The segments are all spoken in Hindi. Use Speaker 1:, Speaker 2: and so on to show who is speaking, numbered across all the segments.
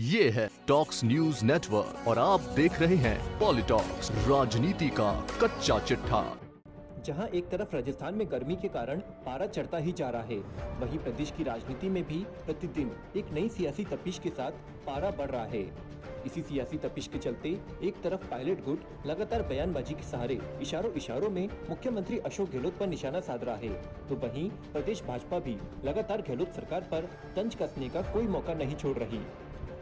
Speaker 1: ये है टॉक्स न्यूज नेटवर्क और आप देख रहे हैं पॉलिटॉक्स, राजनीति का कच्चा चिट्ठा।
Speaker 2: जहां एक तरफ राजस्थान में गर्मी के कारण पारा चढ़ता ही जा रहा है, वहीं प्रदेश की राजनीति में भी प्रतिदिन एक नई सियासी तपिश के साथ पारा बढ़ रहा है। इसी सियासी तपिश के चलते एक तरफ पायलट गुट लगातार बयानबाजी के सहारे इशारों में मुख्यमंत्री अशोक गहलोत पर निशाना साध रहा है, तो वहीं प्रदेश भाजपा भी लगातार गहलोत सरकार पर तंज कसने का कोई मौका नहीं छोड़ रही।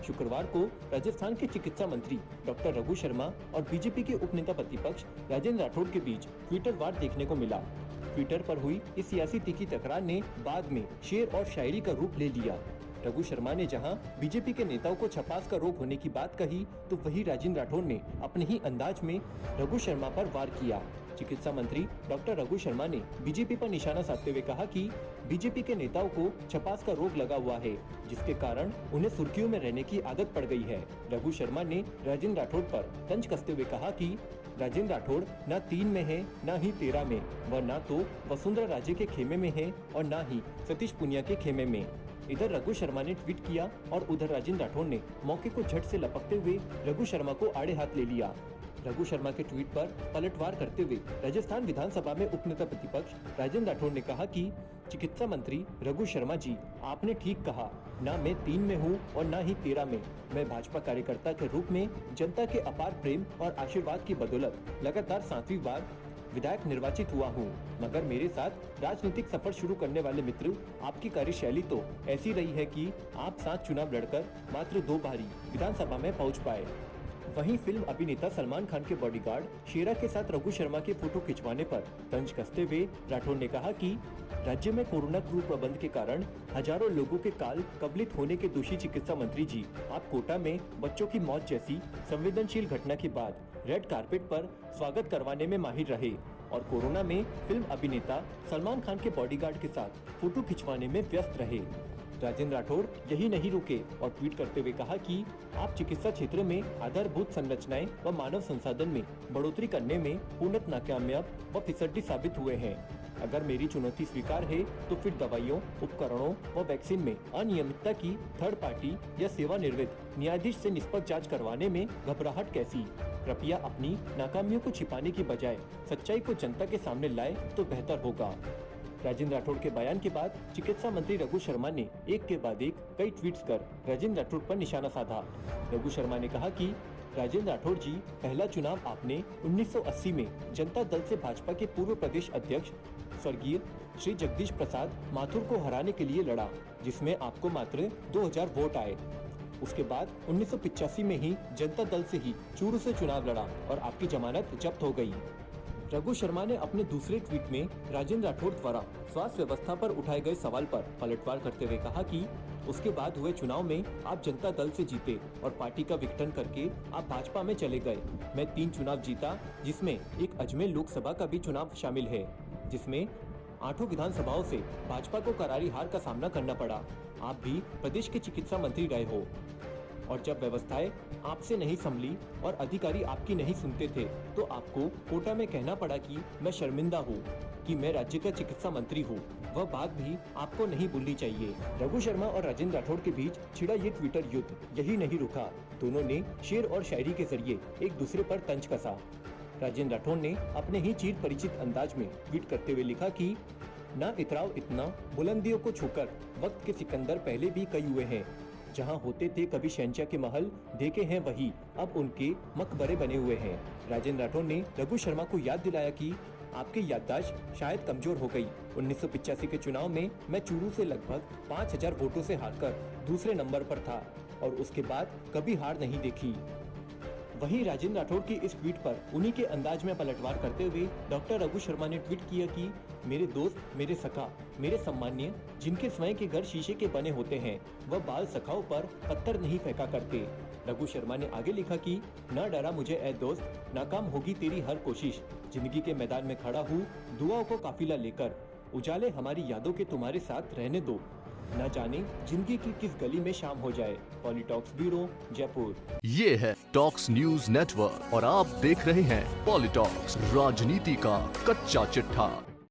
Speaker 2: शुक्रवार को राजस्थान के चिकित्सा मंत्री डॉक्टर रघु शर्मा और बीजेपी के उपनेता प्रतिपक्ष राजेंद्र राठौड़ के बीच ट्विटर वार देखने को मिला। ट्विटर पर हुई इस सियासी तीखी तकरार ने बाद में शेर और शायरी का रूप ले लिया। रघु शर्मा ने जहां बीजेपी के नेताओं को छपास का रोग होने की बात कही, तो वहीं राजेंद्र राठौड़ ने अपने ही अंदाज में रघु शर्मा पर वार किया। चिकित्सा मंत्री डॉक्टर रघु शर्मा ने बीजेपी पर निशाना साधते हुए कहा कि बीजेपी के नेताओं को छपास का रोग लगा हुआ है, जिसके कारण उन्हें सुर्खियों में रहने की आदत पड़ गई है। रघु शर्मा ने राजेंद्र राठौड़ पर तंज कसते हुए कहा कि राजेंद्र राठौड़ न 3 में है, न ही 13 में, व न तो वसुंधरा राजे के खेमे में है और न ही सतीश पुनिया के खेमे में। इधर रघु शर्मा ने ट्वीट किया और उधर राजेंद्र राठौड़ ने मौके को झट से लपकते हुए रघु शर्मा को आड़े हाथ ले लिया। रघु शर्मा के ट्वीट पर पलटवार करते हुए राजस्थान विधानसभा में उपनेता प्रतिपक्ष राजेंद्र राठौड़ ने कहा कि चिकित्सा मंत्री रघु शर्मा जी, आपने ठीक कहा, ना मैं 3 में हूँ और ना ही 13 में। मैं भाजपा कार्यकर्ता के रूप में जनता के अपार प्रेम और आशीर्वाद की बदौलत लगातार 7वीं बार विधायक निर्वाचित हुआ हूँ, मगर मेरे साथ राजनीतिक सफर शुरू करने वाले मित्र, आपकी कार्यशैली तो ऐसी रही है कि आप 7 चुनाव लड़कर मात्र 2 बार ही विधानसभा में पहुँच पाए। वहीं फिल्म अभिनेता सलमान खान के बॉडीगार्ड शेरा के साथ रघु शर्मा के फोटो खिंचवाने पर तंज कसते हुए राठौड़ ने कहा कि राज्य में कोरोना क्रू प्रबंध के कारण हजारों लोगों के काल कवलित होने के दोषी चिकित्सा मंत्री जी, आप कोटा में बच्चों की मौत जैसी संवेदनशील घटना के बाद रेड कारपेट पर स्वागत करवाने में माहिर रहे और कोरोना में फिल्म अभिनेता सलमान खान के बॉडीगार्ड के साथ फोटो खिंचवाने में व्यस्त रहे। राजेंद्र राठौड़ यही नहीं रुके और ट्वीट करते हुए कहा कि आप चिकित्सा क्षेत्र में आधारभूत संरचनाएं व मानव संसाधन में बढ़ोतरी करने में पूर्णतः नाकामयाब व फिसड्डी साबित हुए हैं। अगर मेरी चुनौती स्वीकार है, तो फिर दवाइयों, उपकरणों व वैक्सीन में अनियमितता की थर्ड पार्टी या सेवानिवृत्त न्यायाधीश से निष्पक्ष जांच करवाने में घबराहट कैसी? कृपया अपनी नाकामियों को छिपाने की बजाय सच्चाई को जनता के सामने लाए तो बेहतर होगा। राजेंद्र राठौड़ के बयान के बाद चिकित्सा मंत्री रघु शर्मा ने एक के बाद एक कई ट्वीट्स कर राजेंद्र राठौड़ पर निशाना साधा। रघु शर्मा ने कहा कि राजेंद्र राठौड़ जी, पहला चुनाव आपने 1980 में जनता दल से भाजपा के पूर्व प्रदेश अध्यक्ष स्वर्गीय श्री जगदीश प्रसाद माथुर को हराने के लिए लड़ा, जिसमें आपको मात्र 2000 वोट आए। उसके बाद 1985 में ही जनता दल से ही चूरू से चुनाव लड़ा और आपकी जमानत जब्त हो गई। रघु शर्मा ने अपने दूसरे ट्वीट में राजेंद्र राठौड़ द्वारा स्वास्थ्य व्यवस्था पर उठाए गए सवाल पर पलटवार करते हुए कहा कि उसके बाद हुए चुनाव में आप जनता दल से जीते और पार्टी का विघटन करके आप भाजपा में चले गए। मैं 3 चुनाव जीता, जिसमें एक अजमेर लोकसभा का भी चुनाव शामिल है, जिसमें 8 विधानसभाओं से भाजपा को करारी हार का सामना करना पड़ा। आप भी प्रदेश के चिकित्सा मंत्री रहे हो और जब व्यवस्थाएं आपसे नहीं संभली और अधिकारी आपकी नहीं सुनते थे, तो आपको कोटा में कहना पड़ा कि मैं शर्मिंदा हूँ कि मैं राज्य का चिकित्सा मंत्री हूँ। वह बात भी आपको नहीं भूलनी चाहिए। रघु शर्मा और राजेंद्र राठौड़ के बीच छिड़ा ये ट्विटर युद्ध यही नहीं रुका। दोनों ने शेर और शायरी के जरिए एक दूसरे पर तंज कसा। राजेंद्र राठौड़ ने अपने ही चिर परिचित अंदाज में ट्वीट करते हुए लिखा कि ना इतराओ इतना, बुलंदियों को छूकर वक्त के सिकंदर पहले भी कई हुए हैं। जहां होते थे कभी शहंशाह के महल, देखे हैं वही अब उनके मकबरे बने हुए हैं। राजेंद्र राठौड़ ने रघु शर्मा को याद दिलाया कि आपकी याददाश्त शायद कमजोर हो गई। 1985 के चुनाव में मैं चूरू से लगभग 5000 वोटों से हारकर दूसरे नंबर पर था और उसके बाद कभी हार नहीं देखी। वहीं राजेंद्र राठौड़ की इस ट्वीट पर उन्हीं के अंदाज में पलटवार करते हुए डॉक्टर रघु शर्मा ने ट्वीट किया कि मेरे दोस्त, मेरे सखा, मेरे सम्मान्य, जिनके स्वयं के घर शीशे के बने होते हैं, वह बाल सखाओं पर पत्थर नहीं फेंका करते। रघु शर्मा ने आगे लिखा कि न डरा मुझे ए दोस्त, नाकाम होगी तेरी हर कोशिश। जिंदगी के मैदान में खड़ा हूँ दुआओं को काफिला लेकर, उजाले हमारी यादों के तुम्हारे साथ रहने दो, न जाने जिंदगी की किस गली में शाम हो जाए। पॉलिटॉक्स ब्यूरो, जयपुर।
Speaker 1: ये है टॉक्स न्यूज नेटवर्क और आप देख रहे हैं पॉलिटॉक्स, राजनीति का कच्चा चिट्ठा।